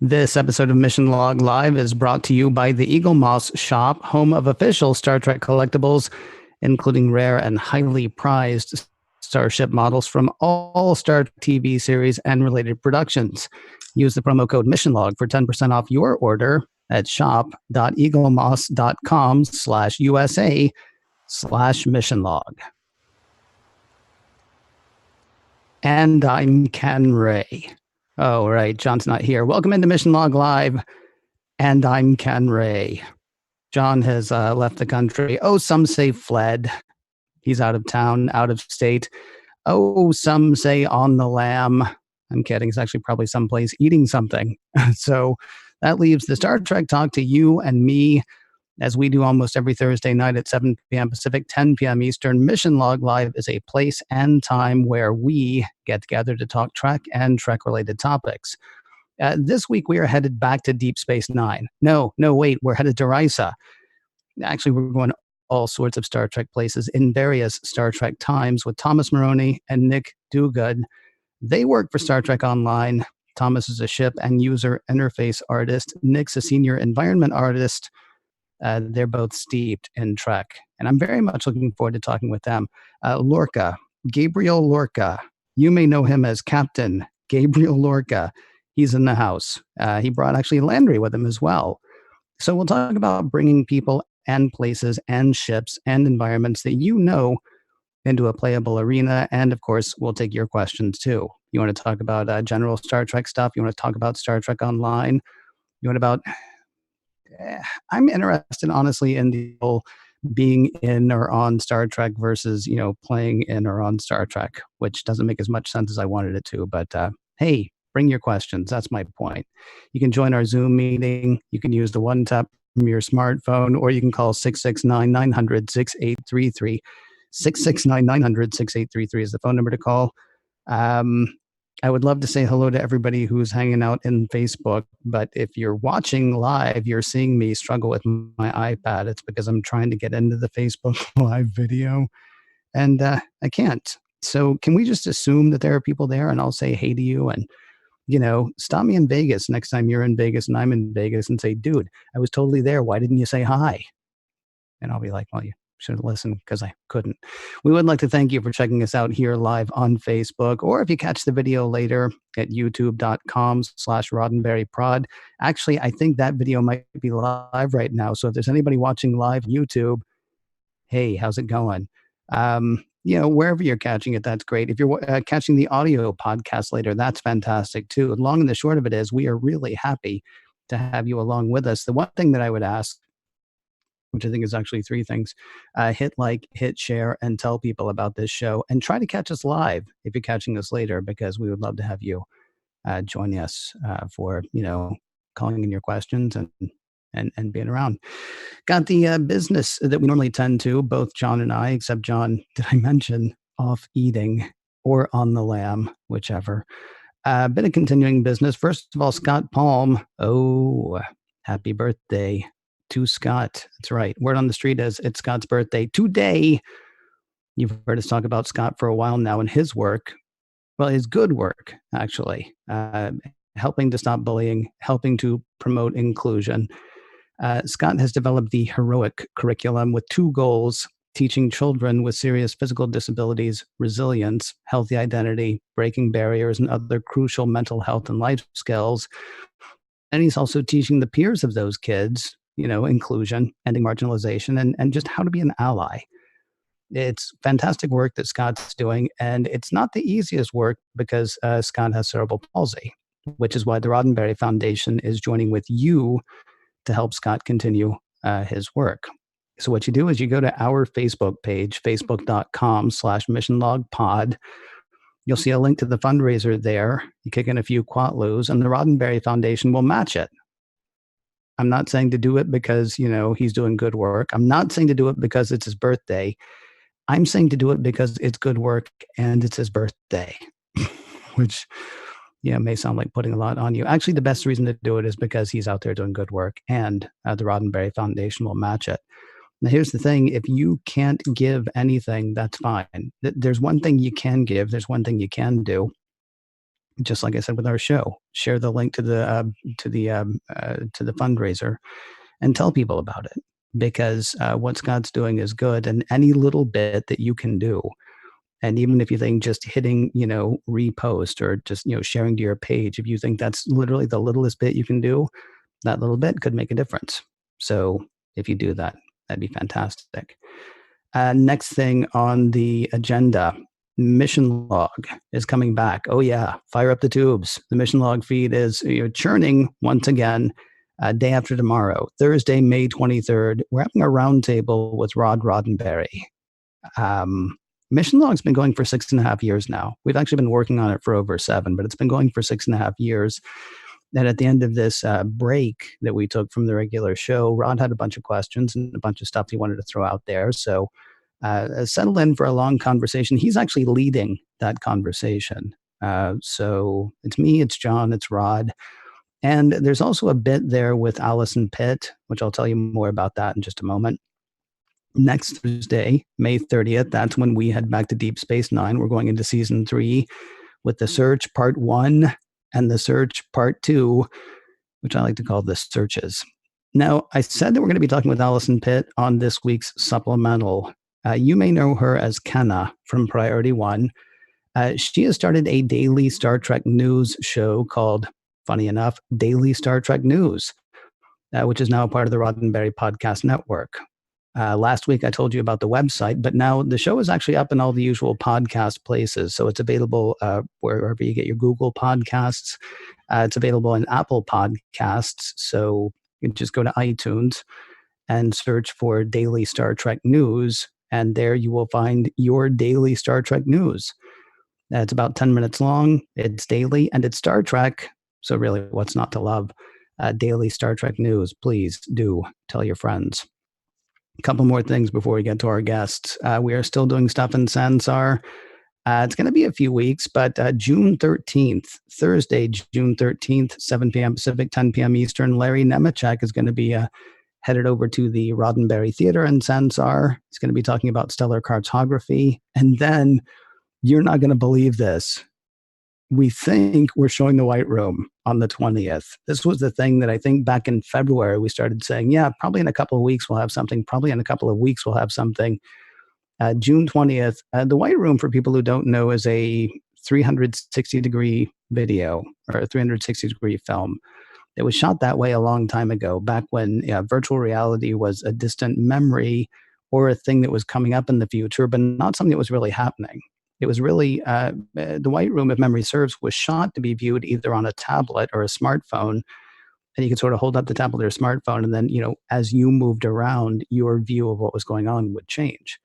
This episode of Mission Log Live is brought to you by the Eagle Moss Shop, home of official Star Trek collectibles, including rare and highly prized starship models from all Star Trek TV series and related productions. Use the promo code MissionLog for 10% off your order at shop.eaglemoss.com/USA/missionlog. And I'm Ken Ray. Oh, right. John's not here. Welcome into Mission Log Live. And I'm Ken Ray. John has left the country. Oh, some say fled. He's out of town, out of state. Oh, some say on the lam. I'm kidding. He's actually probably someplace eating something. So that leaves the Star Trek talk to you and me, as we do almost every Thursday night at 7 p.m. Pacific, 10 p.m. Eastern. Mission Log Live is a place and time where we get together to talk Trek and Trek-related topics. This week, we are headed back to Deep Space Nine. No, wait, we're headed to Risa. Actually, we're going all sorts of Star Trek places in various Star Trek times with Thomas Marrone and Nick Duguid. They work for Star Trek Online. Thomas is a ship and user interface artist. Nick's a senior environment artist. They're both steeped in Trek, and I'm very much looking forward to talking with them. Gabriel Lorca. You may know him as Captain Gabriel Lorca. He's in the house. He brought actually Landry with him as well. So we'll talk about bringing people and places and ships and environments that you know into a playable arena. And of course, we'll take your questions too. You want to talk about general Star Trek stuff? You want to talk about Star Trek Online? You want about... I'm interested, honestly, in the whole being in or on Star Trek versus, playing in or on Star Trek, which doesn't make as much sense as I wanted it to. But hey, bring your questions. That's my point. You can join our Zoom meeting. You can use the one tap from your smartphone, or you can call 669-900-6833. 669-900-6833 is the phone number to call. I would love to say hello to everybody who's hanging out in Facebook, but if you're watching live, you're seeing me struggle with my iPad. It's because I'm trying to get into the Facebook live video, and I can't. So can we just assume that there are people there, and I'll say hey to you, and, stop me in Vegas next time you're in Vegas and I'm in Vegas and say, dude, I was totally there. Why didn't you say hi? And I'll be like, well, you should have listened because I couldn't. We would like to thank you for checking us out here live on Facebook, or if you catch the video later at youtube.com/RoddenberryProd. Actually, I think that video might be live right now. So if there's anybody watching live YouTube, hey, how's it going? Wherever you're catching it, that's great. If you're catching the audio podcast later, that's fantastic too. And long and the short of it is, we are really happy to have you along with us. The one thing that I would ask, which I think is actually three things: hit like, hit share, and tell people about this show. And try to catch us live if you're catching us later, because we would love to have you join us for, calling in your questions and being around. Got the business that we normally tend to, both John and I, except John, did I mention, off eating or on the lam, whichever. Bit of continuing business. First of all, Scott Palm. Oh, happy birthday to Scott. That's right. Word on the street is it's Scott's birthday today. You've heard us talk about Scott for a while now and his work. Well, his good work, actually. Helping to stop bullying, helping to promote inclusion. Scott has developed the Heroic curriculum with two goals: teaching children with serious physical disabilities resilience, healthy identity, breaking barriers, and other crucial mental health and life skills. And he's also teaching the peers of those kids, inclusion, ending marginalization, and just how to be an ally. It's fantastic work that Scott's doing, and it's not the easiest work because Scott has cerebral palsy, which is why the Roddenberry Foundation is joining with you to help Scott continue his work. So what you do is you go to our Facebook page, facebook.com/missionlogpod. You'll see a link to the fundraiser there. You kick in a few quatloos, and the Roddenberry Foundation will match it. I'm not saying to do it because, he's doing good work. I'm not saying to do it because it's his birthday. I'm saying to do it because it's good work and it's his birthday, which, may sound like putting a lot on you. Actually, the best reason to do it is because he's out there doing good work, and the Roddenberry Foundation will match it. Now, here's the thing. If you can't give anything, that's fine. There's one thing you can give. There's one thing you can do. just like I said with our show, share the link to the fundraiser and tell people about it, because what Scott's doing is good, and any little bit that you can do, and even if you think just hitting, repost or just, sharing to your page, if you think that's literally the littlest bit you can do, that little bit could make a difference. So if you do that, that'd be fantastic. Next thing on the agenda, Mission Log is coming back. Oh yeah, fire up the tubes. The Mission Log feed is churning once again. Day after tomorrow, Thursday, May 23rd, we're having a roundtable with Roddenberry. Mission Log's been going for 6.5 years now. We've actually been working on it for over 7, but it's been going for 6.5 years. And at the end of this break that we took from the regular show, Rod had a bunch of questions and a bunch of stuff he wanted to throw out there. So settle in for a long conversation. He's actually leading that conversation. So it's me, it's John, it's Rod. And there's also a bit there with Allison Pitt, which I'll tell you more about that in just a moment. Next Thursday, May 30th, that's when we head back to Deep Space Nine. We're going into season 3 with The Search Part 1 and The Search Part 2, which I like to call The Searches. Now, I said that we're going to be talking with Allison Pitt on this week's supplemental. You may know her as Kenna from Priority One. She has started a daily Star Trek news show called, funny enough, Daily Star Trek News, which is now a part of the Roddenberry Podcast Network. Last week, I told you about the website, but now the show is actually up in all the usual podcast places. So it's available wherever you get your Google podcasts. It's available in Apple Podcasts. So you can just go to iTunes and search for Daily Star Trek News. And there you will find your daily Star Trek news. It's about 10 minutes long. It's daily and it's Star Trek. So really, what's not to love? Daily Star Trek news. Please do tell your friends. A couple more things before we get to our guests. We are still doing stuff in Sansar. It's going to be a few weeks, but June 13th, Thursday, June 13th, 7 p.m. Pacific, 10 p.m. Eastern, Larry Nemechek is going to be headed over to the Roddenberry Theater in Sansar. He's going to be talking about stellar cartography. And then, you're not going to believe this, we think we're showing the White Room on the 20th. This was the thing that I think back in February, we started saying, yeah, probably in a couple of weeks we'll have something. Probably in a couple of weeks we'll have something. June 20th, the White Room, for people who don't know, is a 360-degree video or a 360-degree film. It was shot that way a long time ago, back when virtual reality was a distant memory or a thing that was coming up in the future, but not something that was really happening. It was really, the White Room, if memory serves, was shot to be viewed either on a tablet or a smartphone. And you could sort of hold up the tablet or smartphone, and then, as you moved around, your view of what was going on would change.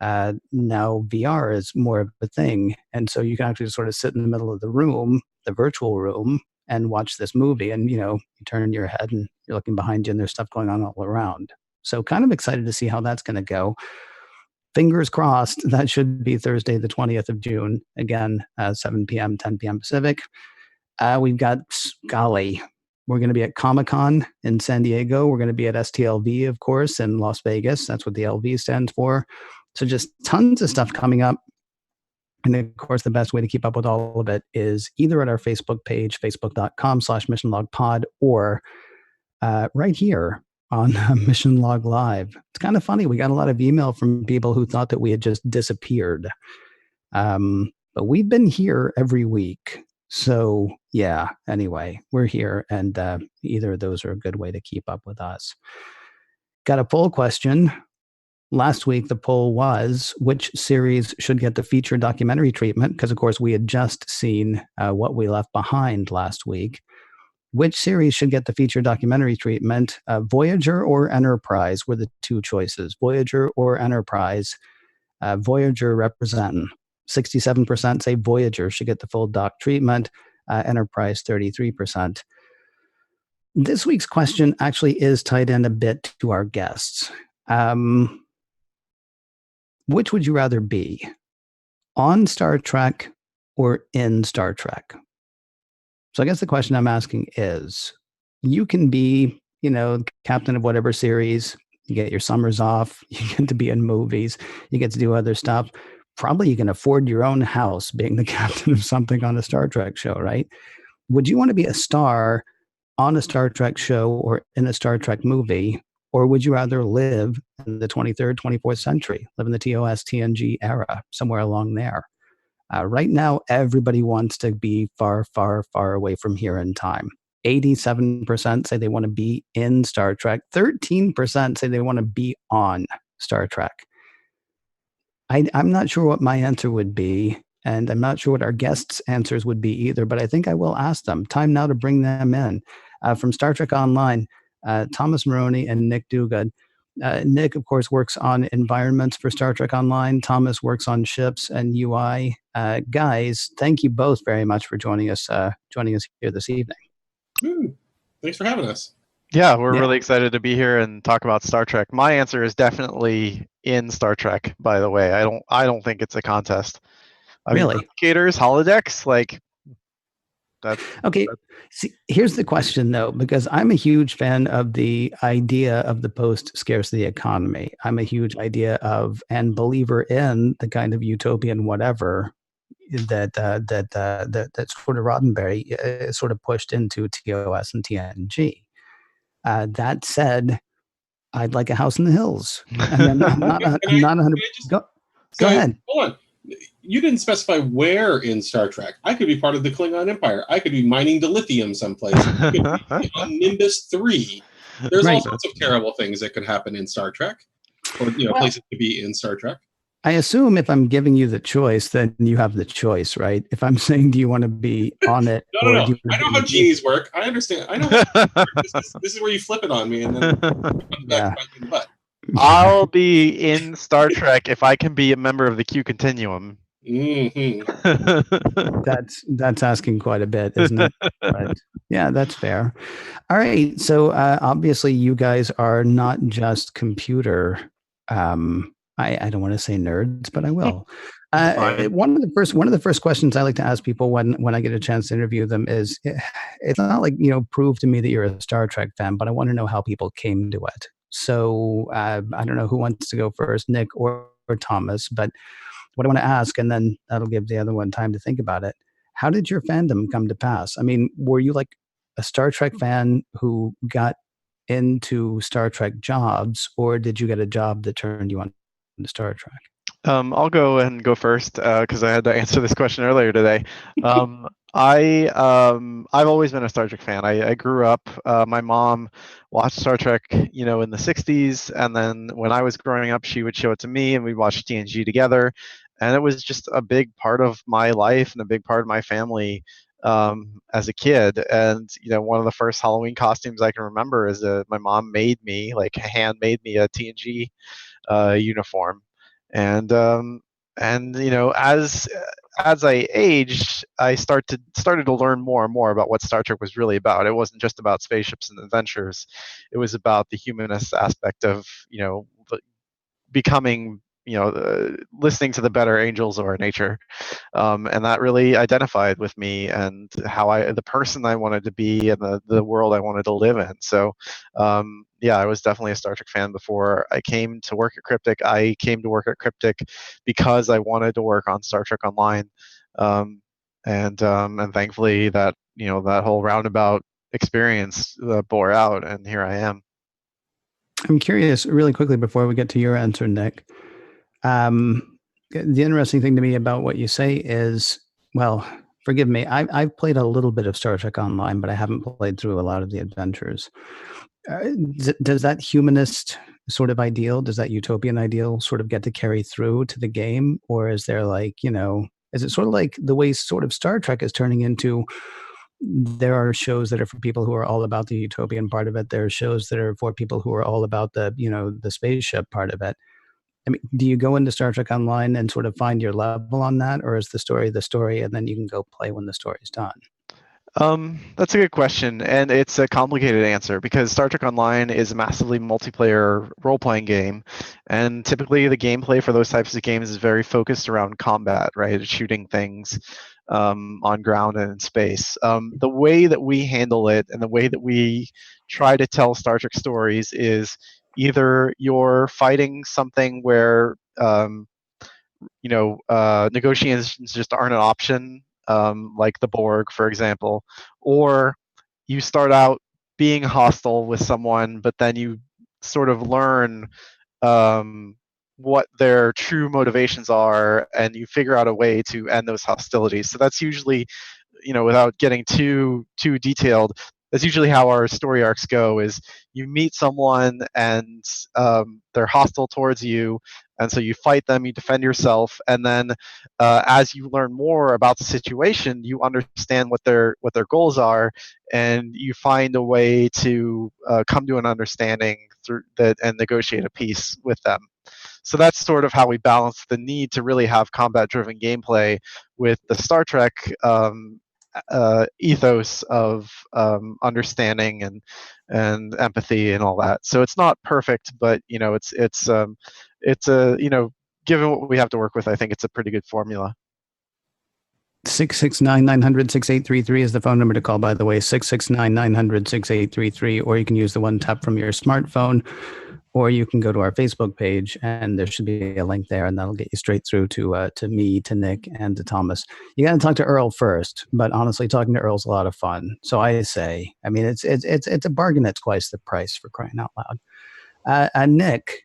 Now VR is more of a thing. And so you can actually just sort of sit in the middle of the room, the virtual room, and watch this movie. And, you turn your head and you're looking behind you and there's stuff going on all around. So kind of excited to see how that's going to go. Fingers crossed, that should be Thursday, the 20th of June. Again, 7 p.m., 10 p.m. Pacific. We've got, golly, we're going to be at Comic-Con in San Diego. We're going to be at STLV, of course, in Las Vegas. That's what the LV stands for. So just tons of stuff coming up. And of course, the best way to keep up with all of it is either at our Facebook page, facebook.com/missionlogpod, or right here on Mission Log Live. It's kind of funny. We got a lot of email from people who thought that we had just disappeared. But we've been here every week. So yeah, anyway, we're here, and either of those are a good way to keep up with us. Got a poll question. Last week, the poll was, which series should get the feature documentary treatment? Because, of course, we had just seen What We Left Behind last week. Which series should get the feature documentary treatment? Voyager or Enterprise were the two choices. Voyager or Enterprise. Voyager representing. 67% say Voyager should get the full doc treatment. Enterprise, 33%. This week's question actually is tied in a bit to our guests. Which would you rather be? On Star Trek or in Star Trek? So I guess the question I'm asking is, you can be, captain of whatever series, you get your summers off, you get to be in movies, you get to do other stuff. probably you can afford your own house being the captain of something on a Star Trek show, right? Would you want to be a star on a Star Trek show or in a Star Trek movie? Or would you rather live in the 23rd, 24th century, live in the TOS, TNG era, somewhere along there? Right now, everybody wants to be far, far, far away from here in time. 87% say they want to be in Star Trek. 13% say they want to be on Star Trek. I'm not sure what my answer would be, and I'm not sure what our guests' answers would be either, but I think I will ask them. Time now to bring them in. From Star Trek Online, Thomas Marrone and Nick Duguid. Nick, of course, works on environments for Star Trek Online. Thomas works on ships and UI. Guys, thank you both very much for joining us here this evening. Thanks for having us. Yeah, we're really excited to be here and talk about Star Trek. My answer is definitely in Star Trek, by the way. I don't think it's a contest. I mean, replicators, holodecks, like that's okay. See, here's the question though, because I'm a huge fan of the idea of the post-scarcity economy. I'm a huge idea of and believer in the kind of utopian whatever that sort of Roddenberry sort of pushed into TOS and TNG. That said, I'd like a house in the hills. I mean, I'm not 100. Go ahead. Hold on. You didn't specify where in Star Trek. I could be part of the Klingon Empire. I could be mining dilithium someplace. I could be on Nimbus 3. There's all sorts of terrible things that could happen in Star Trek, or places to be in Star Trek. I assume if I'm giving you the choice, then you have the choice, right? If I'm saying, do you want to be on it? No. I know how genies work. I understand. I know. This is where you flip it on me, and then back in the butt. I'll be in Star Trek if I can be a member of the Q Continuum. Mm-hmm. That's asking quite a bit, isn't it? But yeah, that's fair. All right. So obviously, you guys are not just computer. I don't want to say nerds, but I will. One of the first questions I like to ask people when I get a chance to interview them is, it's not like, prove to me that you're a Star Trek fan, but I want to know how people came to it. So I don't know who wants to go first, Nick or Thomas, but what I want to ask, and then that'll give the other one time to think about it. How did your fandom come to pass? I mean, were you like a Star Trek fan who got into Star Trek jobs, or did you get a job that turned you on to Star Trek? I'll go first because I had to answer this question earlier today. I've always been a Star Trek fan. I grew up. My mom watched Star Trek, in the '60s, and then when I was growing up, she would show it to me, and we'd watch TNG together. And it was just a big part of my life and a big part of my family as a kid. And one of the first Halloween costumes I can remember is my mom made me, handmade me a TNG uniform. And as I aged, I started to learn more and more about what Star Trek was really about. It wasn't just about spaceships and adventures. It was about the humanist aspect of becoming, listening to the better angels of our nature, and that really identified with me and the person I wanted to be and the world I wanted to live in. So I was definitely a Star Trek fan before I came to work at Cryptic. I came to work at Cryptic because I wanted to work on Star Trek Online, and thankfully that that whole roundabout experience bore out, and here I am. I'm curious, really quickly, before we get to your answer, Nick. The interesting thing to me about what you say is, well, forgive me, I've played a little bit of Star Trek Online, but I haven't played through a lot of the adventures. Does that humanist sort of ideal, does that utopian ideal sort of get to carry through to the game? Or is there is it sort of like the way sort of Star Trek is turning into, there are shows that are for people who are all about the utopian part of it. There are shows that are for people who are all about the, the spaceship part of it. I mean, do you go into Star Trek Online and sort of find your level on that? Or is the story, and then you can go play when the story's done? That's a good question, and it's a complicated answer because Star Trek Online is a massively multiplayer role-playing game, and typically the gameplay for those types of games is very focused around combat, right? Shooting things on ground and in space. The way that we handle it and the way that we try to tell Star Trek stories is either you're fighting something where negotiations just aren't an option, like the Borg, for example, or you start out being hostile with someone, but then you sort of learn what their true motivations are, and you figure out a way to end those hostilities. So that's usually, without getting too detailed, that's usually how our story arcs go. Is you meet someone and they're hostile towards you, and so you fight them, you defend yourself, and then as you learn more about the situation, you understand what their goals are, and you find a way to come to an understanding through that and negotiate a peace with them. So that's sort of how we balance the need to really have combat-driven gameplay with the Star Trek ethos of understanding and empathy and all that. So it's not perfect, but it's a given what we have to work with, I think it's a pretty good formula. 669-900-6833 is the phone number to call, by the way. 669-900-6833, or you can use the one tap from your smartphone, or you can go to our Facebook page, and there should be a link there, and that'll get you straight through to me, to Nick, and to Thomas. You got to talk to Earl first, but honestly, talking to Earl's a lot of fun. So I say, I mean, it's a bargain at twice the price, for crying out loud. Nick,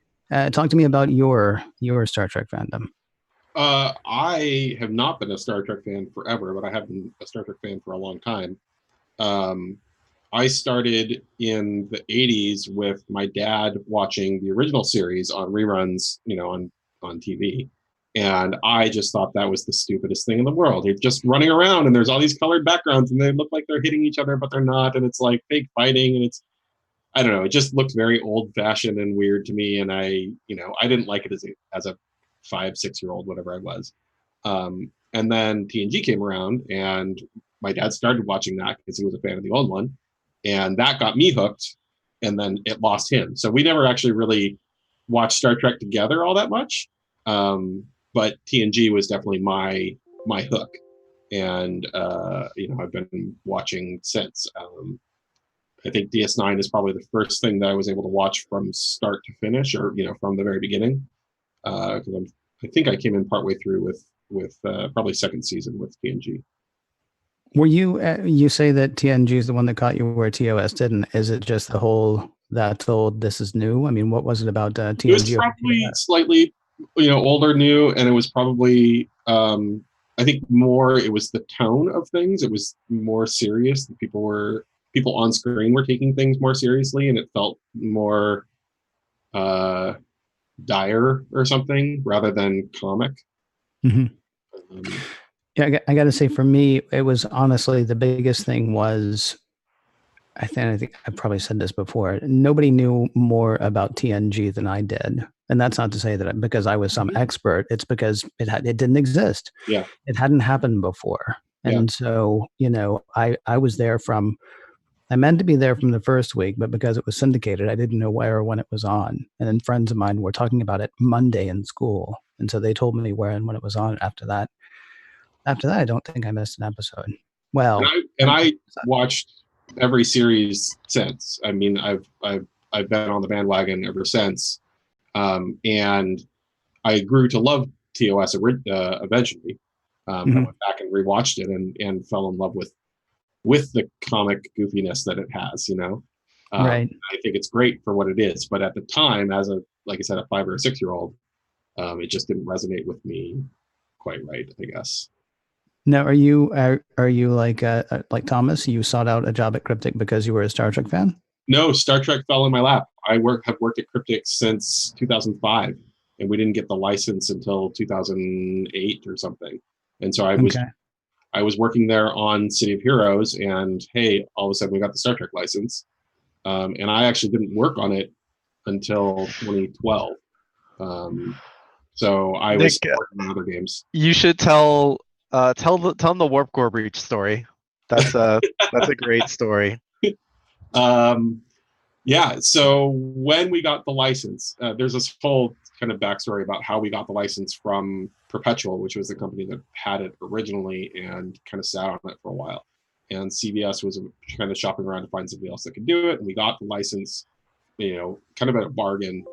talk to me about your Star Trek fandom. I have not been a Star Trek fan forever, but I have been a Star Trek fan for a long time. I started in the 80s with my dad watching the original series on reruns, on TV. And I just thought that was the stupidest thing in the world. They're just running around and there's all these colored backgrounds and they look like they're hitting each other, but they're not. And it's like fake fighting. And I don't know, it just looked very old fashioned and weird to me. And I didn't like it as a 5-6-year-old, whatever I was. And then TNG came around and my dad started watching that because he was a fan of the old one. And that got me hooked, and then it lost him. So we never actually really watched Star Trek together all that much. But TNG was definitely my hook. And, I've been watching since. I think DS9 is probably the first thing that I was able to watch from start to finish, or, from the very beginning. Because I think I came in partway through with probably second season with TNG. Were you, you say that TNG is the one that caught you where TOS didn't. Is it just the whole, that's old, this is new? I mean, what was it about TNG? It was probably slightly, older, new, and it was probably, I think more, it was the tone of things. It was more serious. People on screen were taking things more seriously, and it felt more dire or something rather than comic. Mm-hmm. Yeah, I got to say, for me, it was honestly the biggest thing was, I think I've probably said this before, nobody knew more about TNG than I did. And that's not to say that because I was some expert, it's because it didn't exist. Yeah. It hadn't happened before. And so, I was there I meant to be there from the first week, but because it was syndicated, I didn't know where or when it was on. And then friends of mine were talking about it Monday in school. And so they told me where and when it was on. After that, I don't think I missed an episode. Well, and I watched every series since. I mean, I've been on the bandwagon ever since, and I grew to love TOS eventually. I went back and rewatched it and fell in love with the comic goofiness that it has. Right. I think it's great for what it is, but at the time, like I said, a 5 or 6-year-old, it just didn't resonate with me quite right, I guess. Now, are you like Thomas? You sought out a job at Cryptic because you were a Star Trek fan? No, Star Trek fell in my lap. I have worked at Cryptic since 2005, and we didn't get the license until 2008 or something. And so I was working there on City of Heroes, and hey, all of a sudden we got the Star Trek license, and I actually didn't work on it until 2012. So I was working on other games. You should tell them the Warp Core Breach story. That's a great story. Yeah. So when we got the license, there's this whole kind of backstory about how we got the license from Perpetual, which was the company that had it originally and kind of sat on it for a while. And CBS was kind of shopping around to find somebody else that could do it, and we got the license, kind of at a bargain.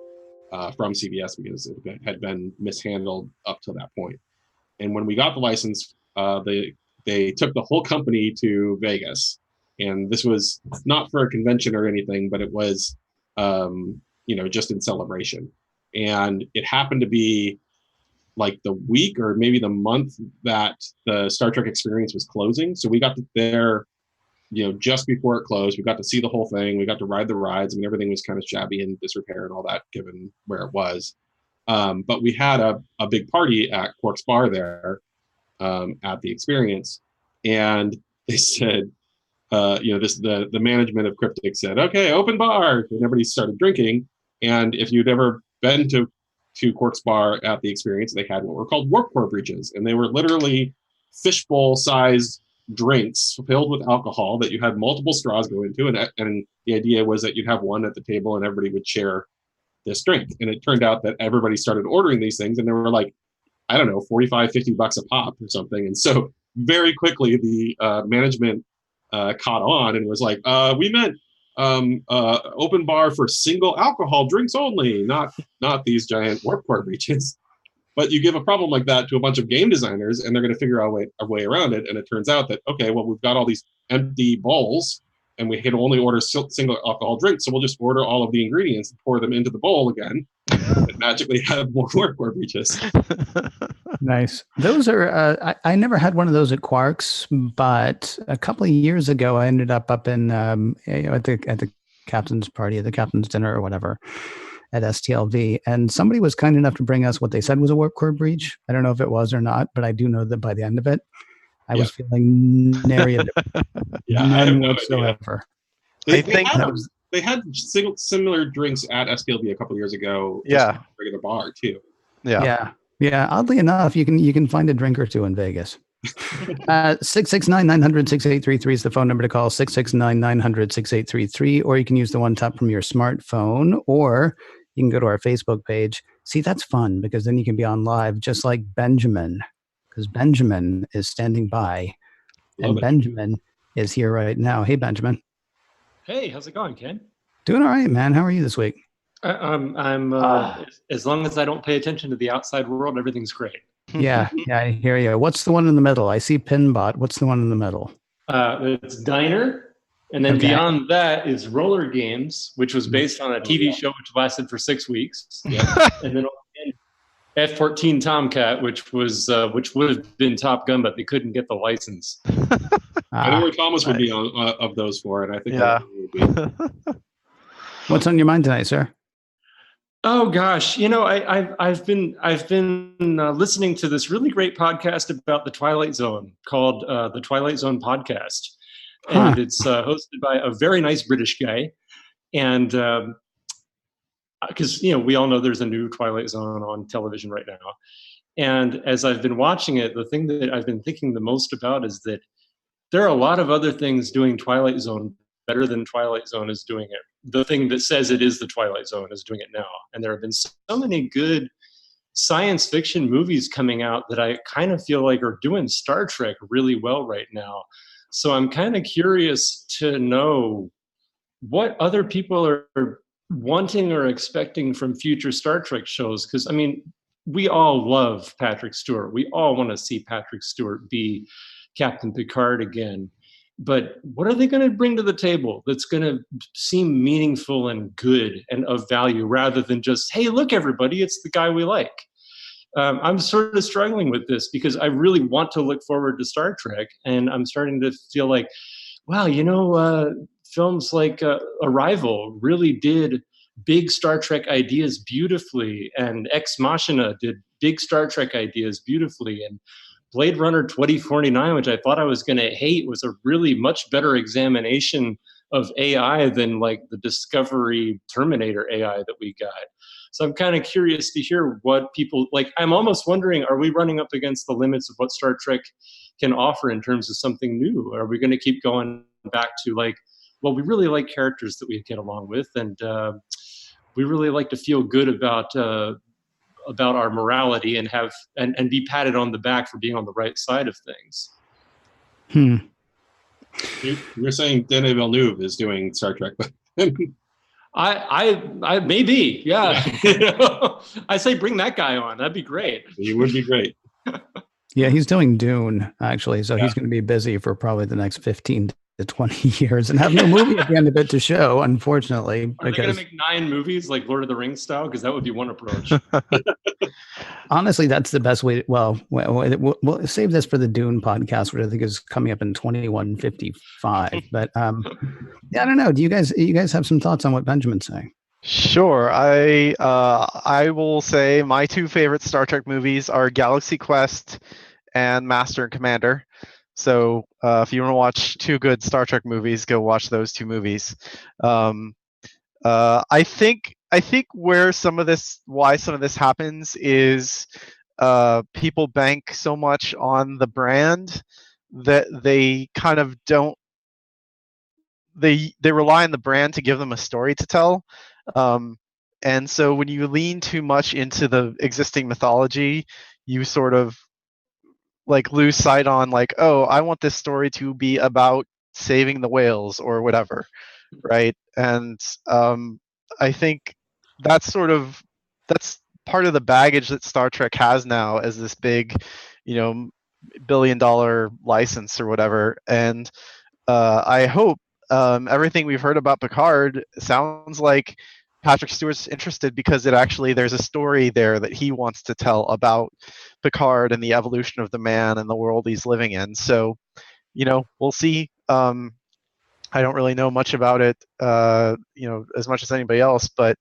from CBS because it had been mishandled up to that point. And when we got the license, they took the whole company to Vegas. And this was not for a convention or anything, but it was, just in celebration. And it happened to be like the week or maybe the month that the Star Trek experience was closing. So we got there, just before it closed. We got to see the whole thing. We got to ride the rides. I mean, everything was kind of shabby and disrepair and all that, given where it was. But we had a big party at Quark's Bar there at the experience. And they said, the management of Cryptic said, okay, open bar. And everybody started drinking. And if you'd ever been to Quark's Bar at the experience, they had what were called warp core breaches. And they were literally fishbowl-sized drinks filled with alcohol that you had multiple straws go into. And the idea was that you'd have one at the table and everybody would share this drink. And it turned out that everybody started ordering these things, and they were like, I don't know, $45-50 a pop or something. And so very quickly the management caught on and was like, we meant open bar for single alcohol drinks only, not these giant warp core breaches. But you give a problem like that to a bunch of game designers, and they're going to figure out a way around it. And it turns out that, okay, well, we've got all these empty bowls, and we can only order single alcohol drinks, so we'll just order all of the ingredients and pour them into the bowl again, and magically have more warp core breaches. Nice. Those are. I never had one of those at Quark's, but a couple of years ago, I ended up in at the captain's party, at the captain's dinner or whatever, at STLV, and somebody was kind enough to bring us what they said was a warp core breach. I don't know if it was or not, but I do know that by the end of it, I was feeling nary a none whatsoever. They had similar drinks at STLV a couple years ago. Yeah, regular bar too. Yeah. Oddly enough, you can find a drink or two in Vegas. 669-900-6833 is the phone number to call. 669-900-6833, or you can use the one tap from your smartphone, or you can go to our Facebook page. See, that's fun because then you can be on live, just like Benjamin, because Benjamin is standing by, Benjamin is here right now. Hey, Benjamin. Hey, how's it going, Ken? Doing all right, man. How are you this week? I'm as long as I don't pay attention to the outside world, everything's great. Yeah, I hear you. What's the one in the middle? I see Pinbot. What's the one in the middle? It's Diner, and then beyond that is Roller Games, which was based on a TV show which lasted for 6 weeks. Yeah. And then F-14 Tomcat, which would have been Top Gun, but they couldn't get the license. I know where Thomas would be on of those four, and I think would be. What's on your mind tonight, sir? Oh gosh, I've been listening to this really great podcast about the Twilight Zone called the Twilight Zone Podcast, and it's hosted by a very nice British guy, and because we all know there's a new Twilight Zone on television right now, and as I've been watching it, the thing that I've been thinking the most about is that there are a lot of other things doing Twilight Zone better than Twilight Zone is doing it. The thing that says it is the Twilight Zone is doing it now. And there have been so many good science fiction movies coming out that I kind of feel like are doing Star Trek really well right now. So I'm kind of curious to know what other people are wanting or expecting from future Star Trek shows. Because, I mean, we all love Patrick Stewart. We all want to see Patrick Stewart be Captain Picard again. But what are they going to bring to the table that's going to seem meaningful and good and of value rather than just, hey, look, everybody, it's the guy we like? I'm sort of struggling with this because I really want to look forward to Star Trek. And I'm starting to feel like, wow, films like Arrival really did big Star Trek ideas beautifully. And Ex Machina did big Star Trek ideas beautifully. And Blade Runner 2049, which I thought I was going to hate, was a really much better examination of AI than like the Discovery Terminator AI that we got. So I'm kind of curious to hear what people like. I'm almost wondering, are we running up against the limits of what Star Trek can offer in terms of something new? Are we going to keep going back to like, well, we really like characters that we get along with, and we really like to feel good about our morality and have and be patted on the back for being on the right side of things. You're saying Denis Villeneuve is doing Star Trek, I maybe, yeah. I say bring that guy on. That'd be great. He would be great. Yeah, he's doing Dune, actually. So he's going to be busy for probably the next 15 to 20 years and have no movie at the end of it to show, unfortunately. Are they going to make 9 movies like Lord of the Rings style? Because that would be one approach. Honestly, that's the best way. Well, we'll save this for the Dune podcast, which I think is coming up in 2155. But yeah, I don't know. Do you guys have some thoughts on what Benjamin's saying? Sure. I will say my 2 favorite Star Trek movies are Galaxy Quest and Master and Commander. So if you want to watch 2 good Star Trek movies, go watch those 2 movies. I think why some of this happens is people bank so much on the brand that they kind of don't. They rely on the brand to give them a story to tell. And so when you lean too much into the existing mythology, you sort of like lose sight on like, oh, I want this story to be about saving the whales or whatever, right? And I think that's part of the baggage that Star Trek has now as this big, billion-dollar license or whatever. And I hope everything we've heard about Picard sounds like Patrick Stewart's interested because there's a story there that he wants to tell about Picard and the evolution of the man and the world he's living in. So, we'll see. I don't really know much about it, as much as anybody else, but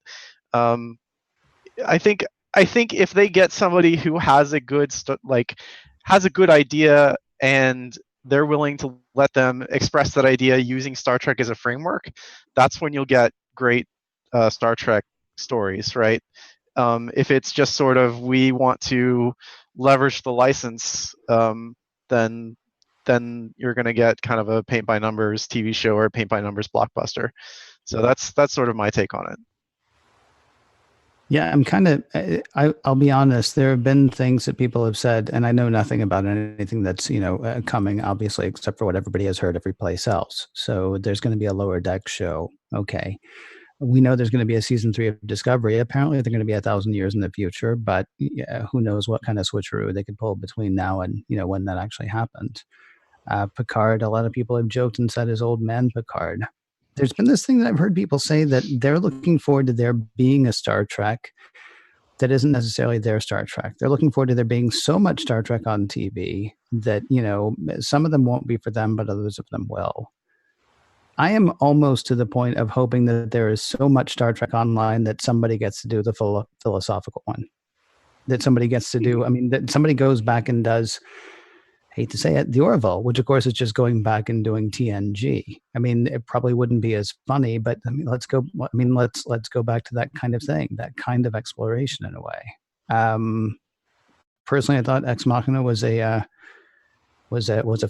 I think if they get somebody who has a good idea and they're willing to let them express that idea using Star Trek as a framework, that's when you'll get great Star Trek stories, right? If it's just sort of we want to leverage the license, then you're going to get kind of a paint by numbers TV show or a paint by numbers blockbuster. So that's sort of my take on it. Yeah, I'll be honest. There have been things that people have said, and I know nothing about anything that's, coming, obviously, except for what everybody has heard every place else. So there's going to be a Lower Deck show. Okay. We know there's going to be a season 3 of Discovery. Apparently they're going to be 1,000 years in the future, but who knows what kind of switcheroo they could pull between now and, when that actually happened. Picard, a lot of people have joked and said is old man Picard. There's been this thing that I've heard people say that they're looking forward to there being a Star Trek that isn't necessarily their Star Trek. They're looking forward to there being so much Star Trek on TV that, some of them won't be for them, but others of them will. I am almost to the point of hoping that there is so much Star Trek online that somebody gets to do the full philosophical one. That somebody gets to do, that somebody goes back and does, hate to say it, the Orville, which of course is just going back and doing TNG. It probably wouldn't be as funny, but let's go back to that kind of thing, that kind of exploration in a way. Personally, I thought Ex Machina was a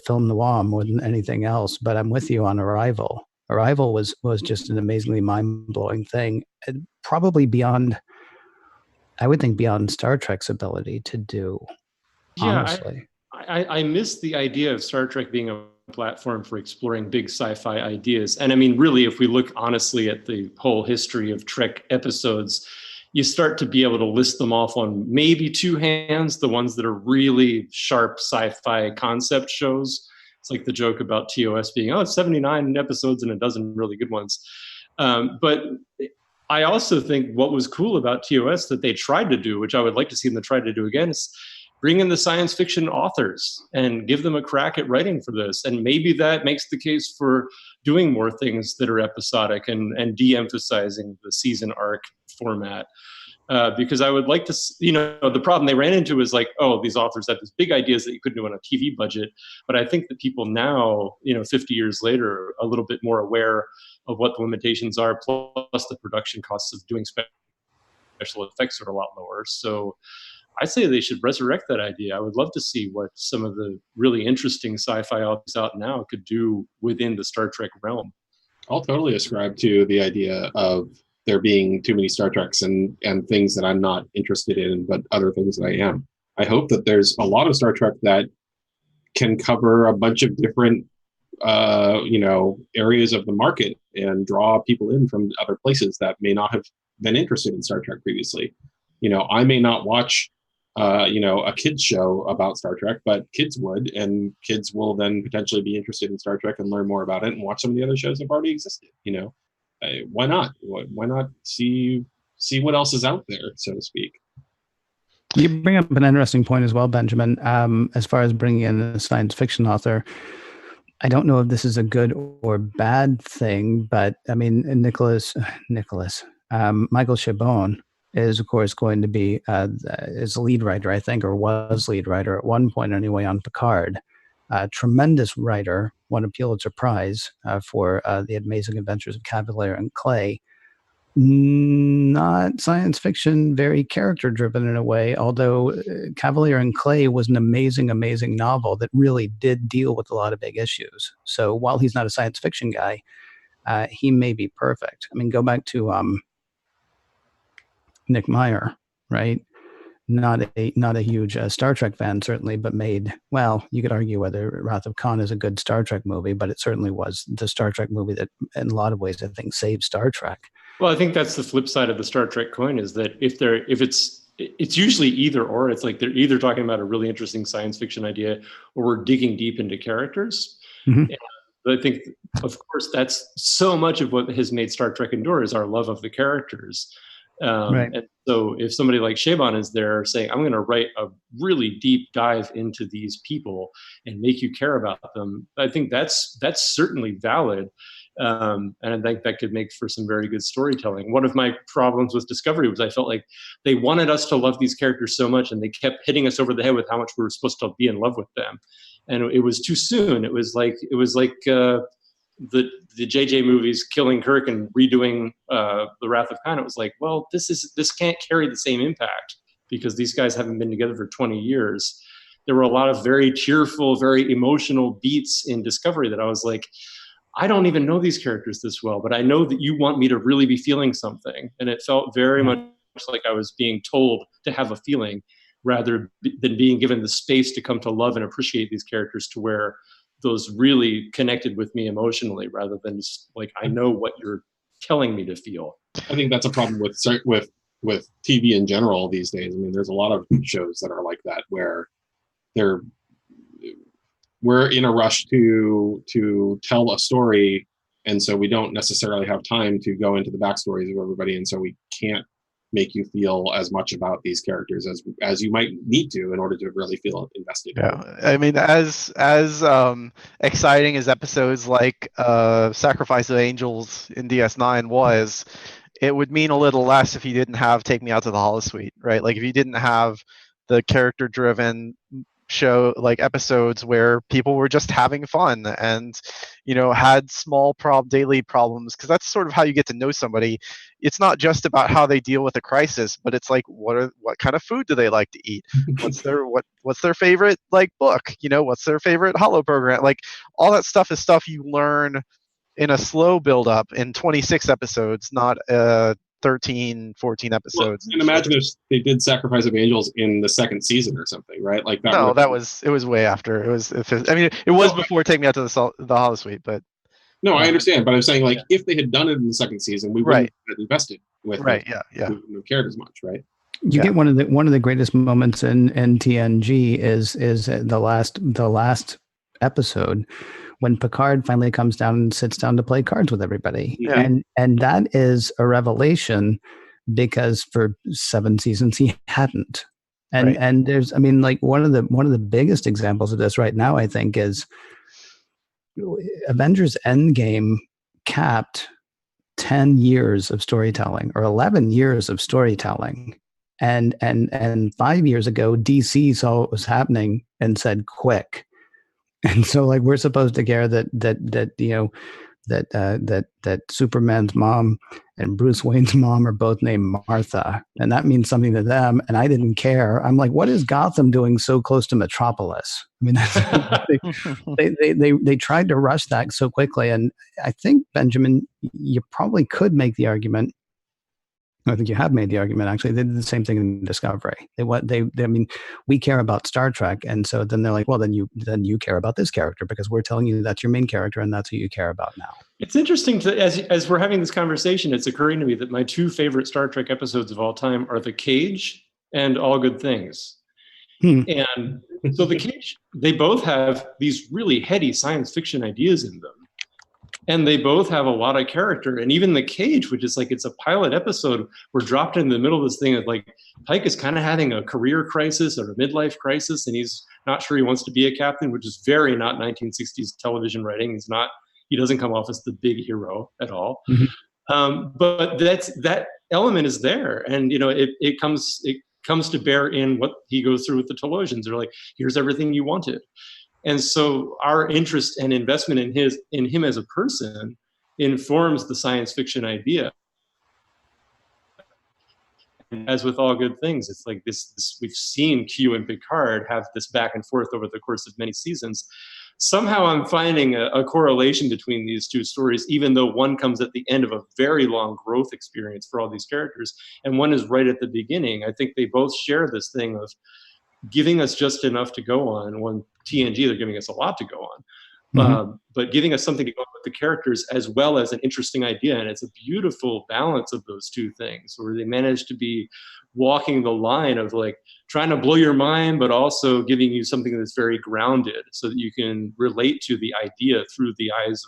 film noir more than anything else, but I'm with you on Arrival. Arrival was just an amazingly mind-blowing thing, and probably beyond Star Trek's ability to do. Yeah, honestly. I miss the idea of Star Trek being a platform for exploring big sci-fi ideas. And really, if we look honestly at the whole history of Trek episodes, you start to be able to list them off on maybe 2 hands, the ones that are really sharp sci-fi concept shows. It's like the joke about TOS being, it's 79 episodes and a dozen really good ones. But I also think what was cool about TOS that they tried to do, which I would like to see them try to do again, is bring in the science fiction authors and give them a crack at writing for this. And maybe that makes the case for doing more things that are episodic and de-emphasizing the season arc format. Because I would like to, the problem they ran into is like, these authors have these big ideas that you couldn't do on a TV budget. But I think that people now, 50 years later, are a little bit more aware of what the limitations are, plus the production costs of doing special effects are a lot lower. So I say they should resurrect that idea. I would love to see what some of the really interesting sci-fi authors out now could do within the Star Trek realm. I'll totally ascribe to the idea of there being too many Star Treks and things that I'm not interested in, but other things that I am. I hope that there's a lot of Star Trek that can cover a bunch of different areas of the market and draw people in from other places that may not have been interested in Star Trek previously. I may not watch a kids show about Star Trek, but kids would, and kids will then potentially be interested in Star Trek and learn more about it and watch some of the other shows that have already existed. Why not? Why not see what else is out there, so to speak? You bring up an interesting point as well, Benjamin. As far as bringing in a science fiction author, I don't know if this is a good or bad thing, but I mean, Michael Chabon is, of course, going to be is lead writer, I think, or was lead writer at one point anyway on Picard. Tremendous writer, won a Pulitzer Prize for The Amazing Adventures of Cavalier and Clay. Not science fiction, very character driven in a way, although Cavalier and Clay was an amazing, amazing novel that really did deal with a lot of big issues. So while he's not a science fiction guy, he may be perfect. I mean, go back to Nick Meyer, right? Not a huge Star Trek fan, certainly, but you could argue whether Wrath of Khan is a good Star Trek movie, but it certainly was the Star Trek movie that, in a lot of ways, I think saved Star Trek. Well, I think that's the flip side of the Star Trek coin, is that if it's usually either or. It's like they're either talking about a really interesting science fiction idea, or we're digging deep into characters. Mm-hmm. And I think, of course, that's so much of what has made Star Trek endure is our love of the characters. Right. And so if somebody like Chabon is there saying, I'm going to write a really deep dive into these people and make you care about them, I think that's certainly valid. And I think that could make for some very good storytelling. One of my problems with Discovery was I felt like they wanted us to love these characters so much, and they kept hitting us over the head with how much we were supposed to be in love with them. And it was too soon. It was like the JJ movies killing Kirk and redoing the Wrath of Khan. It was like, well, this can't carry the same impact because these guys haven't been together for 20 years. There were a lot of very tearful, very emotional beats in Discovery that I was like, I don't even know these characters this well, but I know that you want me to really be feeling something. And it felt very much like I was being told to have a feeling rather than being given the space to come to love and appreciate these characters to where those really connected with me emotionally rather than just like, I know what you're telling me to feel. I think that's a problem with TV in general these days. I mean, there's a lot of shows that are like that where we're in a rush to tell a story, and so we don't necessarily have time to go into the backstories of everybody, and so we can't make you feel as much about these characters as you might need to in order to really feel invested. Yeah, I mean, as exciting as episodes like Sacrifice of Angels in DS9 was, it would mean a little less if you didn't have Take Me Out to the Holosuite, right? Like if you didn't have the character-driven show, like episodes where people were just having fun and had small daily problems, because that's sort of how you get to know somebody. It's not just about how they deal with a crisis, but it's like what kind of food do they like to eat, what's their favorite like book, what's their favorite holo program, like all that stuff is stuff you learn in a slow build up in 26 episodes, not 13, 14 episodes. Well, and imagine if they did Sacrifice of Angels in the second season or something, right? Like that. No, it was way after. It was before Take Me Out to the Holosuite, but no, I understand. But I'm saying, like, if they had done it in the second season, we wouldn't have invested with it. Yeah. We wouldn't have cared as much, right? You get one of the greatest moments in TNG is the last episode when Picard finally comes down and sits down to play cards with everybody. Yeah. And that is a revelation because for 7 seasons he hadn't. And there's, I mean, like one of the biggest examples of this right now, I think, is Avengers Endgame capped 10 years of storytelling or 11 years of storytelling. And 5 years ago, DC saw what was happening and said, quick. And so, like, we're supposed to care that Superman's mom and Bruce Wayne's mom are both named Martha, and that means something to them. And I didn't care. I'm like, what is Gotham doing so close to Metropolis? I mean, they tried to rush that so quickly, and I think, Benjamin, you probably could make the argument I think you have made the argument. Actually, they did the same thing in Discovery. I mean, we care about Star Trek, and so then they're like, well, then you care about this character because we're telling you that's your main character and that's who you care about now. It's interesting as we're having this conversation, it's occurring to me that my two favorite Star Trek episodes of all time are The Cage and All Good Things. And so The Cage, they both have these really heady science fiction ideas in them. And they both have a lot of character. And even The Cage, which is like, it's a pilot episode, we're dropped in the middle of this thing of like, Pike is kind of having a career crisis or a midlife crisis, and he's not sure he wants to be a captain, which is very not 1960s television writing. He doesn't come off as the big hero at all. But that element is there. And, it comes to bear in what he goes through with the Telosians. They're like, here's everything you wanted. And so our interest and investment in him as a person informs the science fiction idea. As with All Good Things, it's like this we've seen Q and Picard have this back and forth over the course of many seasons. Somehow I'm finding a correlation between these two stories, even though one comes at the end of a very long growth experience for all these characters, and one is right at the beginning. I think they both share this thing of giving us just enough to go on. One TNG, they're giving us a lot to go on, but giving us something to go on with the characters as well as an interesting idea. And it's a beautiful balance of those two things where they manage to be walking the line of like trying to blow your mind, but also giving you something that's very grounded so that you can relate to the idea through the eyes,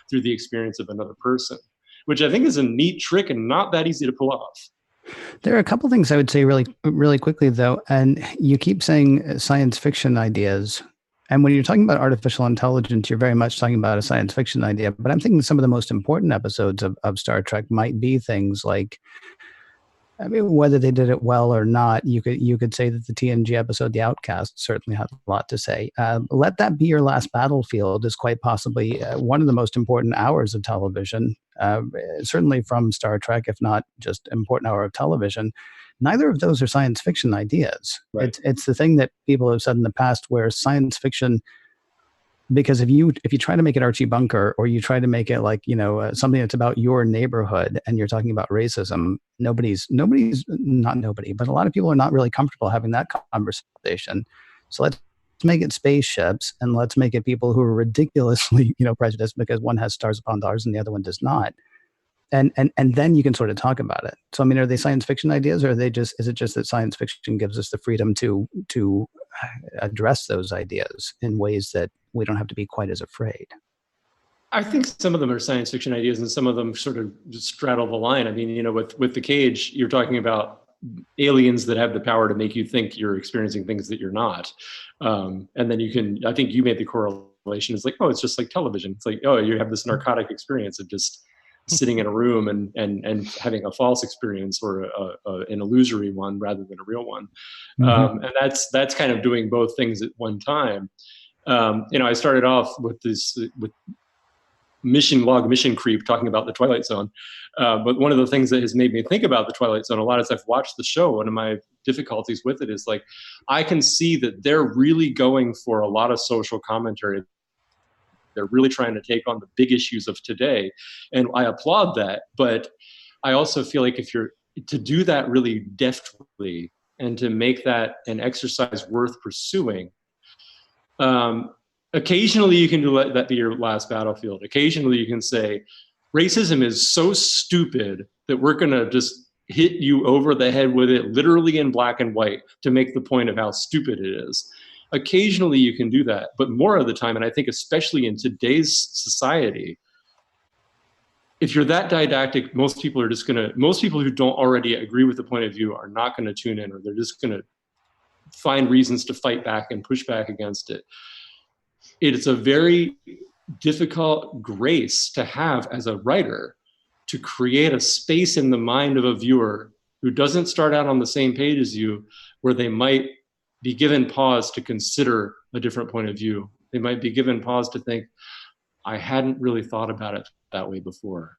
through the experience of another person, which I think is a neat trick and not that easy to pull off. There are a couple things I would say really, really quickly, though. And you keep saying science fiction ideas. And when you're talking about artificial intelligence, you're very much talking about a science fiction idea. But I'm thinking some of the most important episodes of Star Trek might be things like, I mean, whether they did it well or not, you could say that the TNG episode, The Outcast, certainly had a lot to say. Let That Be Your Last Battlefield is quite possibly one of the most important hours of television, certainly from Star Trek, if not just important hour of television. Neither of those are science fiction ideas. Right. It's the thing that people have said in the past where science fiction, because if you try to make it Archie Bunker or you try to make it like, something that's about your neighborhood and you're talking about racism, not nobody, but a lot of people are not really comfortable having that conversation. So let's make it spaceships and let's make it people who are ridiculously, prejudiced because one has stars upon stars and the other one does not. And then you can sort of talk about it. So, I mean, are they science fiction ideas or is it just that science fiction gives us the freedom to address those ideas in ways that we don't have to be quite as afraid? I think some of them are science fiction ideas and some of them sort of just straddle the line. I mean, with The Cage, you're talking about aliens that have the power to make you think you're experiencing things that you're not. And then I think you made the correlation. It's like, oh, it's just like television. It's like, oh, you have this narcotic experience of just sitting in a room and having a false experience or an illusory one rather than a real one. And that's kind of doing both things at one time. I started off with mission creep talking about the Twilight Zone. But one of the things that has made me think about the Twilight Zone a lot as I've watched the show, one of my difficulties with it is like, I can see that they're really going for a lot of social commentary. They're really trying to take on the big issues of today. And I applaud that. But I also feel like if you're to do that really deftly and to make that an exercise worth pursuing, occasionally you can let that be your last battlefield. Occasionally you can say, racism is so stupid that we're going to just hit you over the head with it literally in black and white to make the point of how stupid it is. Occasionally you can do that, but more of the time, and I think especially in today's society, if you're that didactic, most people who don't already agree with the point of view are not going to tune in, or they're just going to find reasons to fight back and push back against it. It's a very difficult grace to have as a writer to create a space in the mind of a viewer who doesn't start out on the same page as you, where they might be given pause to consider a different point of view. They might be given pause to think, I hadn't really thought about it that way before.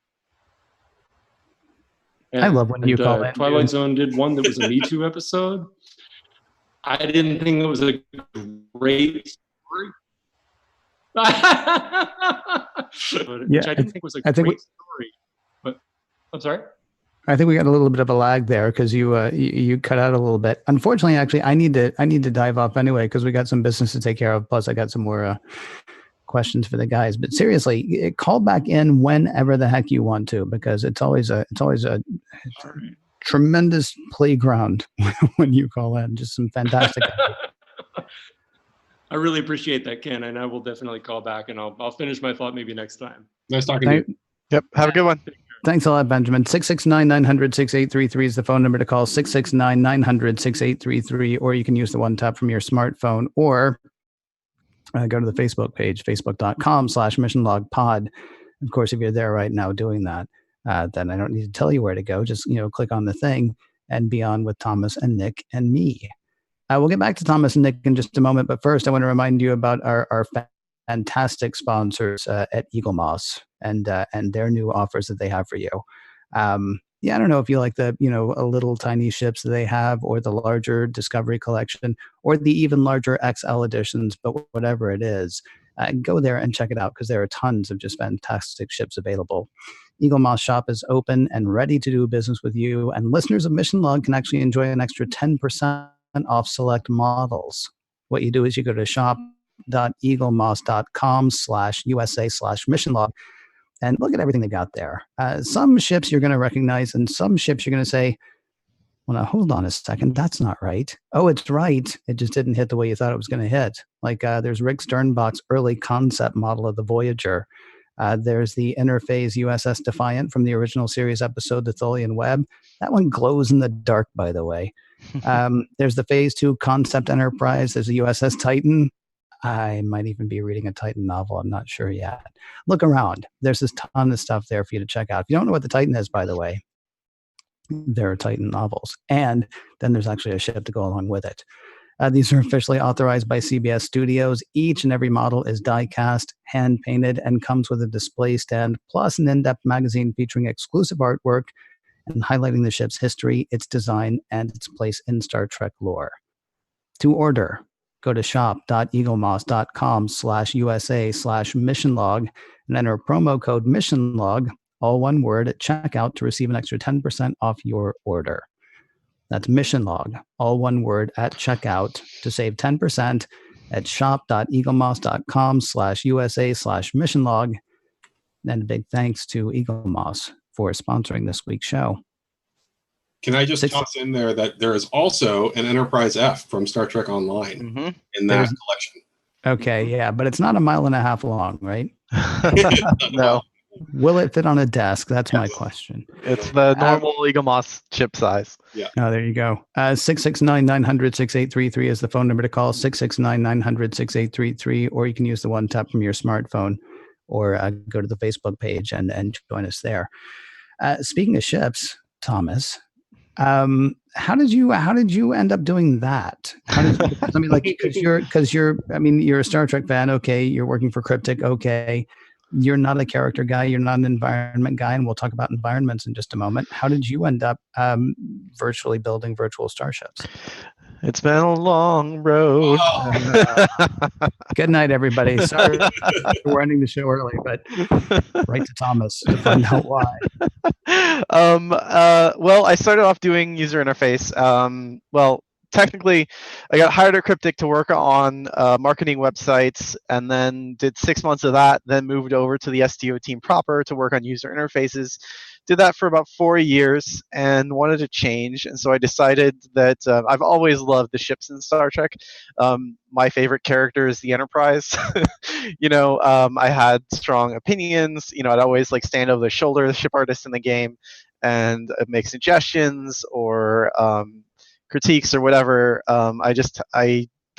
And, I love when you call it. Twilight Zone did one that was a Me Too episode. I didn't think it was a great story. Which I didn't think was a great story. But I'm sorry? I think we got a little bit of a lag there because you cut out a little bit. Unfortunately, actually, I need to dive off anyway because we got some business to take care of. Plus, I got some more questions for the guys. But seriously, call back in whenever the heck you want to, because it's always a tremendous playground when you call in. Just some fantastic. I really appreciate that, Ken, and I will definitely call back, and I'll finish my thought maybe next time. Nice talking to you. Yep. Have a good one. Thanks a lot, Benjamin. 669-900-6833 is the phone number to call, 669-900-6833, or you can use the one tap from your smartphone, or go to the Facebook page, facebook.com/missionlogpod. Of course, if you're there right now doing that, then I don't need to tell you where to go. Just, click on the thing and be on with Thomas and Nick and me. We'll get back to Thomas and Nick in just a moment, but first I want to remind you about our fantastic sponsors at Eagle Moss and their new offers that they have for you. I don't know if you like the a little tiny ships that they have, or the larger Discovery collection, or the even larger XL editions, but whatever it is, go there and check it out because there are tons of just fantastic ships available. Eagle Moss Shop is open and ready to do business with you, and listeners of Mission Log can actually enjoy an extra 10% off select models. What you do is you go to shop.eaglemoss.com/USA/missionlog and look at everything they got there. Some ships you're going to recognize, and some ships you're going to say, well, now hold on a second, that's not right. Oh, it's right. It just didn't hit the way you thought it was going to hit. Like there's Rick Sternbach's early concept model of the Voyager. There's the Interphase USS Defiant from the original series episode, The Tholian Web. That one glows in the dark, by the way. There's the Phase 2 concept Enterprise. There's the USS Titan. I might even be reading a Titan novel. I'm not sure yet. Look around. There's this ton of stuff there for you to check out. If you don't know what the Titan is, by the way, there are Titan novels. And then there's actually a ship to go along with it. These are officially authorized by CBS Studios. Each and every model is die-cast, hand-painted, and comes with a display stand, plus an in-depth magazine featuring exclusive artwork and highlighting the ship's history, its design, and its place in Star Trek lore. To order, go to shop.eaglemoss.com/USA/missionlog and enter promo code missionlog, all one word, at checkout to receive an extra 10% off your order. That's missionlog, all one word, at checkout to save 10% at shop.eaglemoss.com/USA/missionlog. And a big thanks to Eagle Moss for sponsoring this week's show. Can I just toss in there that there is also an Enterprise F from Star Trek Online in that collection? Okay, yeah, but it's not a mile and a half long, right? No. Will it fit on a desk? That's my question. It's the normal Eagle Moss chip size. Yeah. Oh, there you go. 669-900-6833 is the phone number to call, 669-900-6833, or you can use the one tap from your smartphone, or go to the Facebook page and join us there. Speaking of ships, Thomas, how did you end up doing that? Because you're a Star Trek fan. Okay. You're working for Cryptic. Okay. You're not a character guy. You're not an environment guy. And we'll talk about environments in just a moment. How did you end up virtually building virtual starships? It's been a long road. Good night, everybody. Sorry we're ending the show early, but write to Thomas to find out why. Well, I started off doing user interface. Technically, I got hired at Cryptic to work on marketing websites, and then did 6 months of that, then moved over to the STO team proper to work on user interfaces. Did that for about 4 years and wanted to change. And so I decided that I've always loved the ships in Star Trek. My favorite character is the Enterprise. I had strong opinions. I'd always stand over the shoulder of the ship artist in the game and make suggestions or critiques or whatever.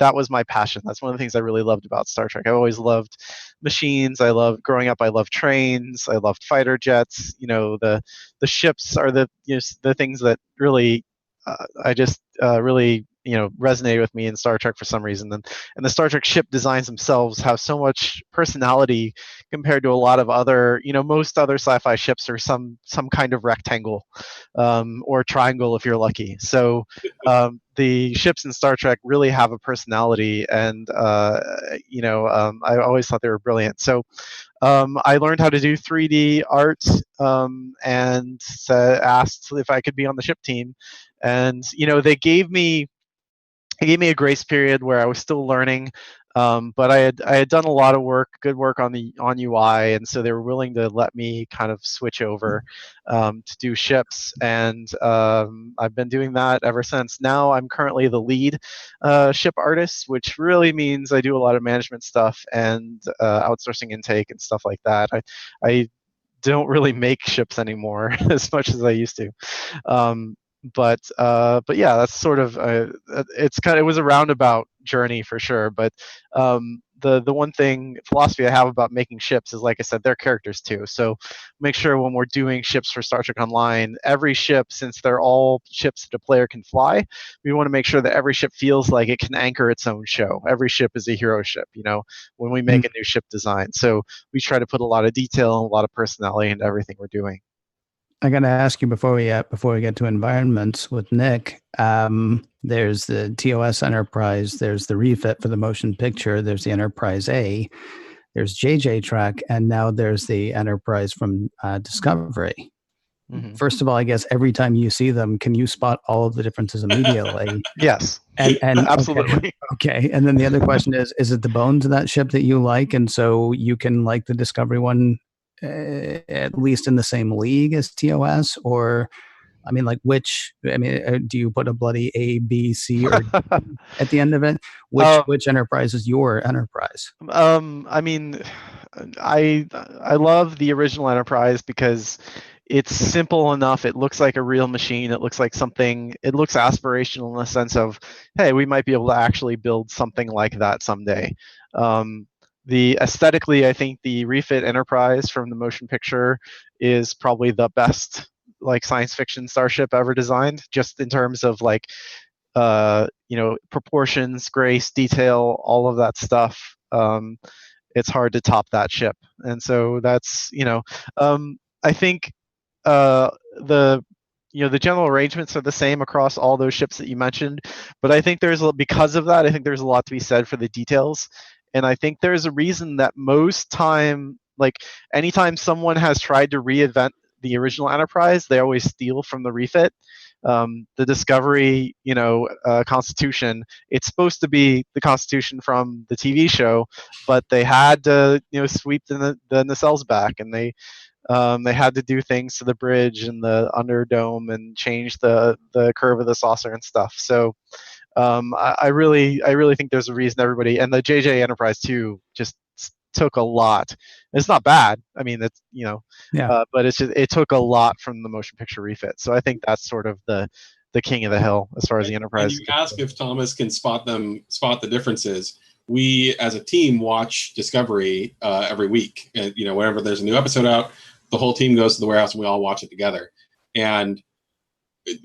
That was my passion. That's one of the things I really loved about Star Trek. I always loved machines. Growing up, I loved trains. I loved fighter jets. The ships are the things that really, I just really resonated with me in Star Trek for some reason. And the Star Trek ship designs themselves have so much personality compared to a lot of other, most other sci-fi ships are some kind of rectangle or triangle if you're lucky. So the ships in Star Trek really have a personality, and I always thought they were brilliant. So I learned how to do 3D art and asked if I could be on the ship team, and they gave me a grace period where I was still learning, but I had done a lot of good work on UI, and so they were willing to let me kind of switch over to do ships, and I've been doing that ever since. Now I'm currently the lead ship artist, which really means I do a lot of management stuff and outsourcing intake and stuff like that. I don't really make ships anymore as much as I used to. But yeah, that's sort of it was a roundabout journey for sure. But the one philosophy I have about making ships is, like I said, they're characters too. So make sure when we're doing ships for Star Trek Online, every ship, since they're all ships that a player can fly, we want to make sure that every ship feels like it can anchor its own show. Every ship is a hero ship, when we make a new ship design. So we try to put a lot of detail and a lot of personality into everything we're doing. I got to ask you before we get to environments with Nick. There's the TOS Enterprise. There's the refit for the motion picture. There's the Enterprise A. There's JJ Track, and now there's the Enterprise from Discovery. Mm-hmm. First of all, I guess every time you see them, can you spot all of the differences immediately? Yes, and absolutely. Okay, and then the other question is it the bones of that ship that you like, and so you can like the Discovery one at least in the same league as TOS, or do you put a bloody A, B, C, or D at the end of it? Which Enterprise is your Enterprise? I love the original Enterprise because it's simple enough. It looks like a real machine. It looks like something. It looks aspirational in the sense of, hey, we might be able to actually build something like that someday. Aesthetically, I think the refit Enterprise from the motion picture is probably the best science fiction starship ever designed, just in terms of proportions, grace, detail, all of that stuff. It's hard to top that ship, and so that's I think the general arrangements are the same across all those ships that you mentioned, but I think because of that, I think there's a lot to be said for the details. And I think there's a reason that most time, anytime someone has tried to reinvent the original Enterprise, they always steal from the refit. The Discovery, Constitution, it's supposed to be the Constitution from the TV show, but they had to, sweep the nacelles back, and they had to do things to the bridge and the underdome and change the curve of the saucer and stuff. So I really think there's a reason everybody, and the JJ Enterprise too, just took a lot. It's not bad. I mean, it's but it took a lot from the motion picture refit. So I think that's sort of the king of the hill as far as the Enterprise. And you ask if Thomas can spot the differences. We as a team watch Discovery every week, and whenever there's a new episode out, the whole team goes to the warehouse and we all watch it together. And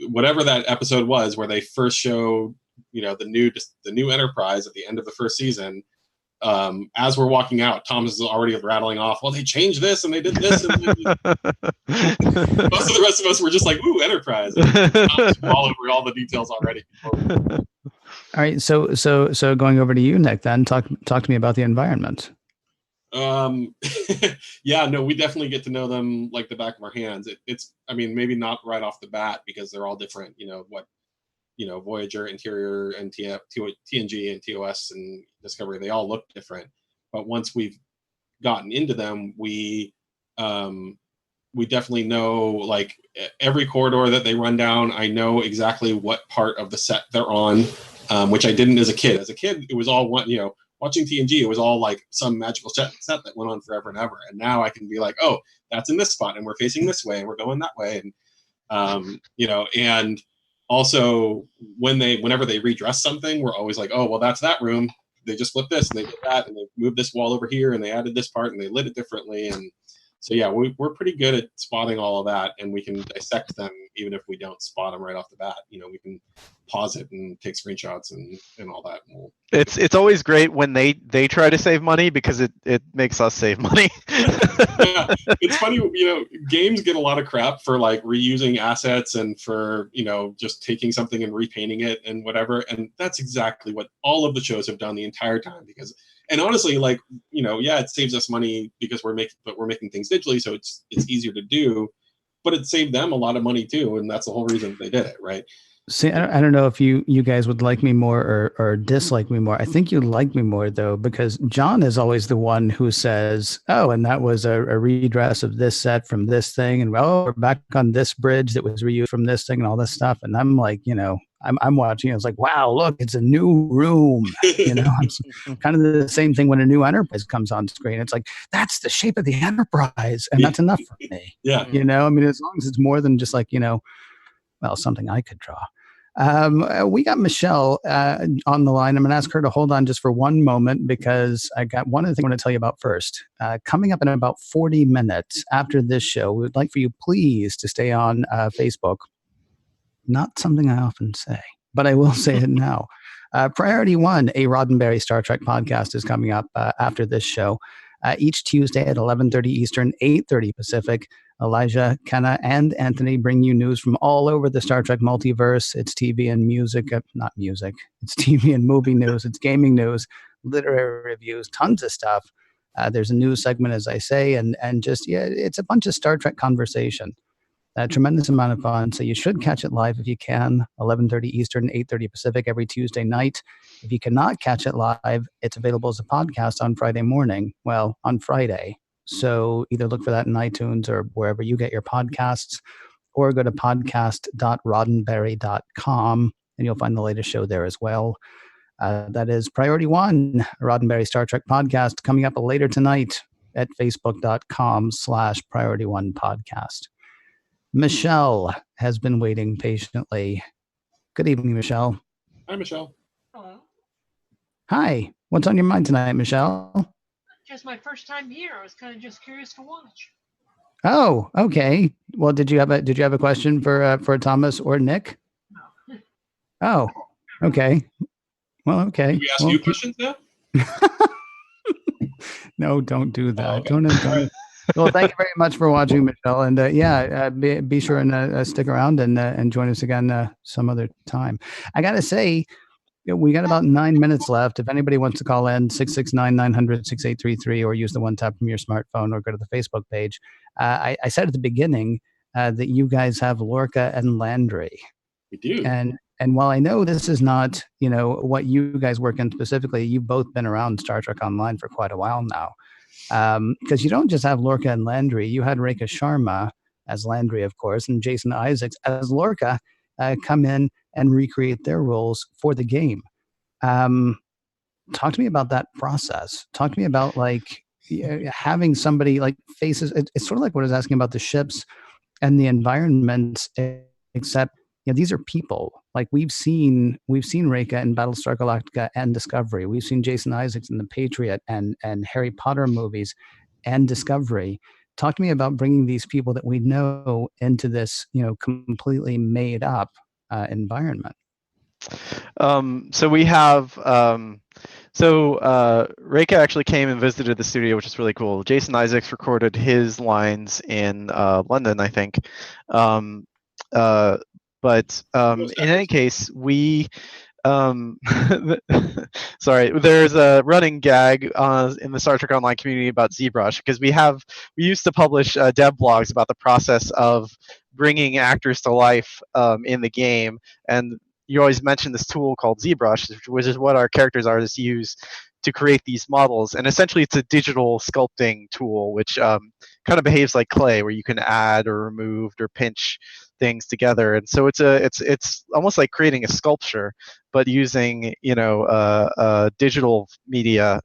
whatever that episode was, where they first showed the new Enterprise at the end of the first season, as we're walking out, Thomas is already rattling off, well, they changed this and they did this. And most of the rest of us were just like, ooh, Enterprise. Thomas all over all the details already. All right, so going over to you, Nick, then talk to me about the environment. Yeah, no, we definitely get to know them like the back of our hands. It's maybe not right off the bat because they're all different. Voyager, Interior, and TNG and TOS and Discovery, they all look different. But once we've gotten into them, we definitely know every corridor that they run down. I know exactly what part of the set they're on, which I didn't as a kid. As a kid, it was all one, watching TNG, it was all some magical set that went on forever and ever. And now I can be like, oh, that's in this spot, and we're facing this way, and we're going that way, and and also whenever they redress something, we're always like, oh, well, that's that room. They just flipped this, and they did that, and they moved this wall over here, and they added this part, and they lit it differently, and So yeah, we're pretty good at spotting all of that, and we can dissect them even if we don't spot them right off the bat. We can pause it and take screenshots and all that. It's always great when they try to save money, because it makes us save money. Yeah, it's funny. Games get a lot of crap for like reusing assets and for just taking something and repainting it and whatever. And that's exactly what all of the shows have done the entire time. And honestly, like yeah, it saves us money because we're making things digitally, so it's easier to do. But it saved them a lot of money too, and that's the whole reason they did it, right? See, I don't know if you guys would like me more or dislike me more. I think you like me more, though, because John is always the one who says, oh, and that was a redress of this set from this thing. And we're back on this bridge that was reused from this thing and all this stuff. And I'm like, I'm watching. It's like, wow, look, it's a new room. It's kind of the same thing when a new Enterprise comes on screen. It's like, that's the shape of the Enterprise. And that's enough for me. Yeah. As long as it's more than just like, well, something I could draw. We got Michelle on the line. I'm going to ask her to hold on just for one moment, because I got one other thing I want to tell you about first. Coming up in about 40 minutes after this show, we would like for you, please, to stay on Facebook. Not something I often say, but I will say it now. Priority One, a Roddenberry Star Trek podcast, is coming up after this show. Each Tuesday at 11:30 Eastern, 8:30 Pacific. Elijah, Kenna, and Anthony bring you news from all over the Star Trek multiverse. It's TV and music, not music. It's TV and movie news. It's gaming news, literary reviews, tons of stuff. There's a news segment, as I say, and just, yeah, it's a bunch of Star Trek conversation. A tremendous amount of fun. So you should catch it live if you can, 11:30 Eastern, 8:30 Pacific every Tuesday night. If you cannot catch it live, it's available as a podcast on Friday morning. Well, on Friday. So either look for that in iTunes or wherever you get your podcasts, or go to podcast.roddenberry.com and you'll find the latest show there as well. That is Priority One, Roddenberry Star Trek podcast, coming up later tonight at facebook.com/Priority One podcast. Michelle has been waiting patiently. Good evening, Michelle. Hi, Michelle. Hello. Hi. What's on your mind tonight, Michelle? Just my first time here. I was kind of just curious to watch. Oh, okay. Well, did you have a question for Thomas or Nick? No. Oh, okay. Well, okay. Can we ask you questions now? No, don't do that. Oh, okay. Don't. Well, thank you very much for watching, Michelle. And be sure and stick around and join us again some other time. I got to say, we got about 9 minutes left. If anybody wants to call in, 669-900-6833, or use the one tap from your smartphone, or go to the Facebook page. I said at the beginning that you guys have Lorca and Landry. We do. And while I know this is not, what you guys work in specifically, you've both been around Star Trek Online for quite a while now. Because you don't just have Lorca and Landry. You had Rekha Sharma as Landry, of course, and Jason Isaacs as Lorca come in and recreate their roles for the game. Talk to me about that process. Talk to me about having somebody like faces. It's sort of like what I was asking about the ships and the environments, except these are people. Like we've seen Rekha in Battlestar Galactica and Discovery. We've seen Jason Isaacs in The Patriot and Harry Potter movies and Discovery. Talk to me about bringing these people that we know into this, completely made up environment. So we have Rekha actually came and visited the studio, which is really cool. Jason Isaacs recorded his lines in London, I think. But in any case, we sorry, there's a running gag in the Star Trek Online community about ZBrush, because we used to publish dev blogs about the process of bringing actors to life in the game, and you always mention this tool called ZBrush, which is what our characters artists use to create these models. And essentially it's a digital sculpting tool which kind of behaves like clay, where you can add or remove or pinch things together. And so it's almost like creating a sculpture, but using digital media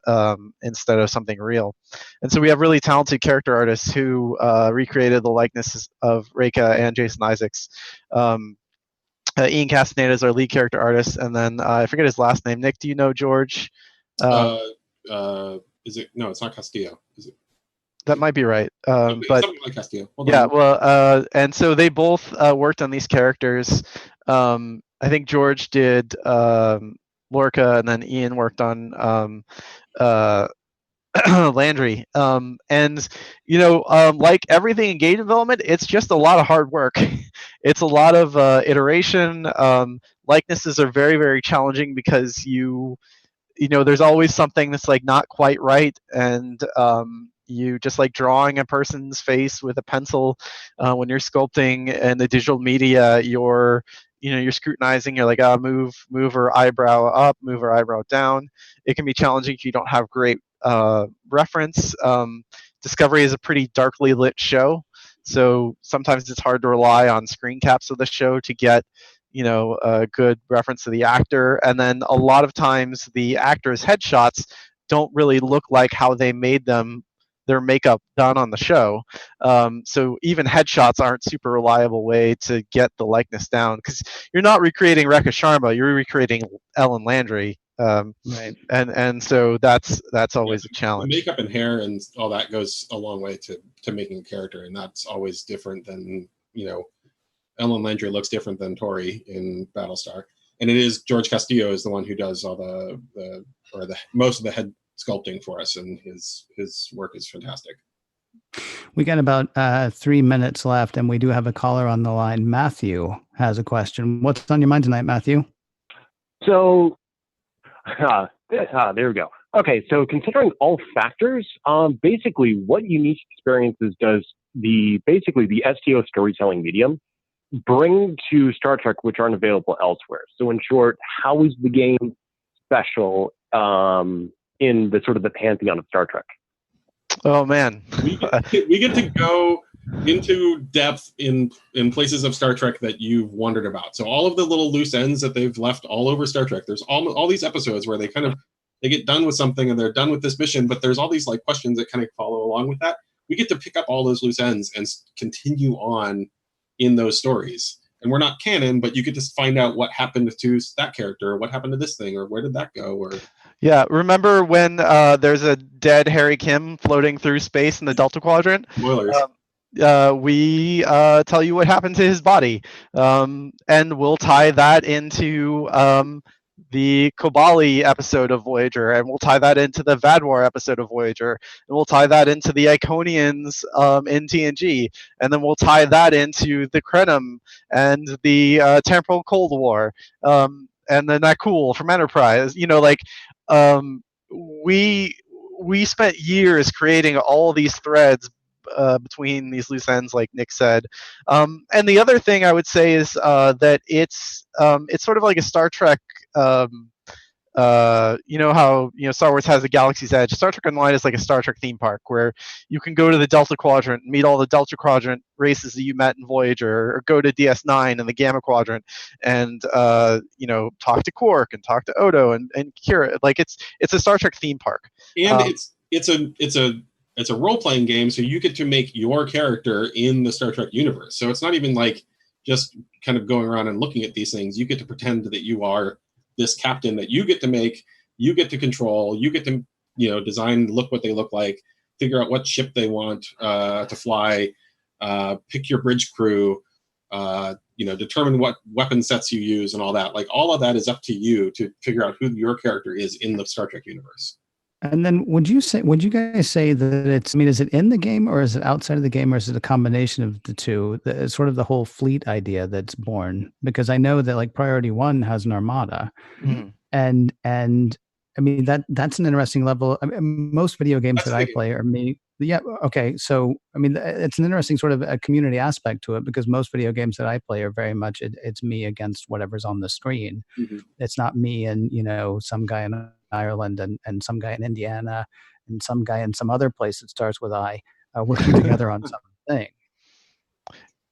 instead of something real. And so we have really talented character artists who recreated the likenesses of Rekha and Jason Isaacs. Ian Castaneda is our lead character artist, and then I forget his last name. Nick, do you know George? Is it? No, it's not Castillo. Is it? That might be right. But something like Castillo. Hold yeah, on. well, and so they both worked on these characters. I think George did Lorca, and then Ian worked on uh, Landry. And like everything in game development, it's just a lot of hard work. It's a lot of iteration. Likenesses are very, very challenging because there's always something that's like not quite right, and you just like drawing a person's face with a pencil. When you're sculpting in the digital media, you're scrutinizing. You're like, move her eyebrow up, move her eyebrow down. It can be challenging if you don't have great reference. Discovery is a pretty darkly lit show, so sometimes it's hard to rely on screen caps of the show to get a good reference to the actor. And then a lot of times the actors' headshots don't really look like how they made their makeup done on the show. So even headshots aren't super reliable way to get the likeness down, because you're not recreating Rekha Sharma, you're recreating Ellen Landry. Right. And so that's always a The challenge. makeup and hair and all that goes a long way to making a character, and that's always different than Ellen Landry looks different than Tori in Battlestar, and it is George Castillo is the one who does all the most of the head sculpting for us, and his work is fantastic. We got about 3 minutes left, and we do have a caller on the line. Matthew has a question. What's on your mind tonight, Matthew? So, there we go. Okay, so considering all factors, basically, what unique experiences does the STO storytelling medium bring to Star Trek which aren't available elsewhere? So in short, how is the game special in the sort of the pantheon of Star Trek? Oh man. we get to go into depth in places of Star Trek that you've wondered about. So all of the little loose ends that they've left all over Star Trek, there's all these episodes where they get done with something and they're done with this mission, but there's all these like questions that kind of follow along with that. We get to pick up all those loose ends and continue on in those stories. And we're not canon, but you get to find out what happened to that character, or what happened to this thing, or where did that go, or yeah, remember when there's a dead Harry Kim floating through space in the Delta Quadrant? spoilers. We tell you what happened to his body, and we'll tie that into the Kobali episode of Voyager, and we'll tie that into the Vadwar episode of Voyager, and we'll tie that into the Iconians in TNG, and then we'll tie that into the Krenim and the Temporal Cold War, and the Nakul from Enterprise. We spent years creating all these threads between these loose ends, like Nick said. And the other thing I would say is that it's sort of like a Star Trek. How Star Wars has the Galaxy's Edge. Star Trek Online is like a Star Trek theme park where you can go to the Delta Quadrant and meet all the Delta Quadrant races that you met in Voyager, or go to DS9 in the Gamma Quadrant and talk to Quark and talk to Odo and Kira. Like it's a Star Trek theme park. And it's a role-playing game, so you get to make your character in the Star Trek universe. So it's not even like just kind of going around and looking at these things. You get to pretend that you are this captain that you get to make, you get to control, you get to design, look what they look like, figure out what ship they want to fly, pick your bridge crew, determine what weapon sets you use and all that. Like all of that is up to you to figure out who your character is in the Star Trek universe. And then would you guys say that is it in the game, or is it outside of the game, or is it a combination of the two? It's sort of the whole fleet idea that's born, because I know that like Priority 1 has an armada. Mm-hmm. And I mean, that's an interesting level. I mean, most video games that I play are me. Yeah. Okay. So, I mean, it's an interesting sort of a community aspect to it, because most video games that I play are very much, it's me against whatever's on the screen. Mm-hmm. It's not me and, some guy in Ireland and some guy in Indiana and some guy in some other place that starts with I, working together on something.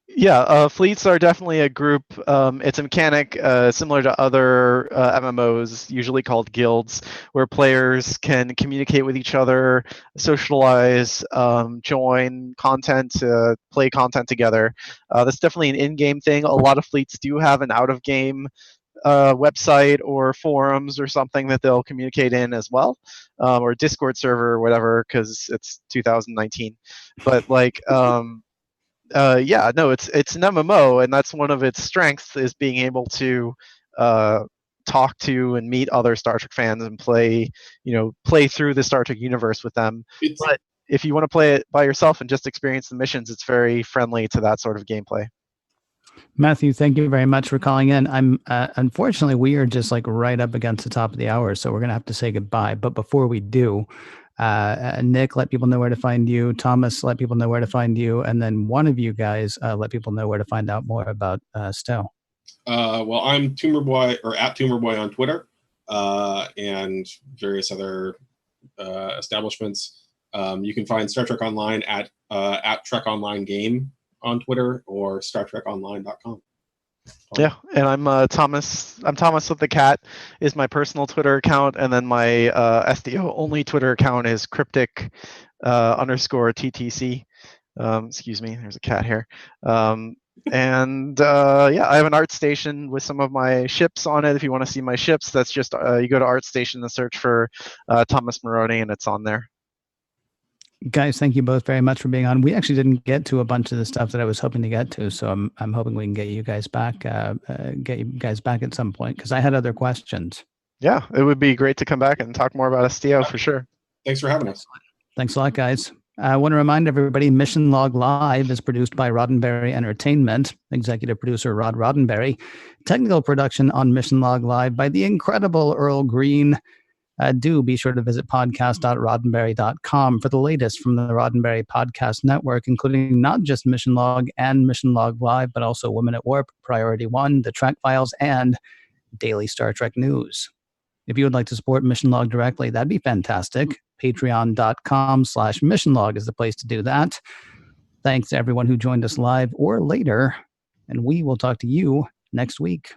Yeah, fleets are definitely a group. It's a mechanic similar to other MMOs, usually called guilds, where players can communicate with each other, socialize, join content, play content together. That's definitely an in-game thing. A lot of fleets do have an out-of-game website or forums or something that they'll communicate in as well, or Discord server or whatever, because it's 2019. But like, yeah, no, it's an MMO, and that's one of its strengths, is being able to talk to and meet other Star Trek fans and play through the Star Trek universe with them. But if you want to play it by yourself and just experience the missions, it's very friendly to that sort of gameplay. Matthew, thank you very much for calling in. I'm unfortunately, we are just like right up against the top of the hour, so we're gonna have to say goodbye. But before we do, Nick, let people know where to find you. Thomas, let people know where to find you, and then one of you guys let people know where to find out more about Stowe. Well, I'm Tumorboy, or at Tumorboy on Twitter, and various other establishments. You can find Star Trek Online at Trek Online Game on Twitter, or StarTrekOnline.com. Yeah, and I'm Thomas. I'm Thomas with the Cat is my personal Twitter account, and then my SDO only Twitter account is Cryptic _TTC. Excuse me, there's a cat here. And yeah, I have an art station with some of my ships on it. If you want to see my ships, that's just you go to ArtStation and search for Thomas Marrone, and it's on there. Guys, thank you both very much for being on. We actually didn't get to a bunch of the stuff that I was hoping to get to, so I'm hoping we can get you guys back at some point, because I had other questions. Yeah, it would be great to come back and talk more about STO for sure. Thanks for having us. Thanks a lot, guys. I want to remind everybody, Mission Log Live is produced by Roddenberry Entertainment, executive producer Rod Roddenberry, technical production on Mission Log Live by the incredible Earl Green. Do be sure to visit podcast.roddenberry.com for the latest from the Roddenberry Podcast Network, including not just Mission Log and Mission Log Live, but also Women at Warp, Priority One, The Trek Files, and Daily Star Trek News. If you would like to support Mission Log directly, that'd be fantastic. Patreon.com/Mission Log is the place to do that. Thanks to everyone who joined us live or later, and we will talk to you next week.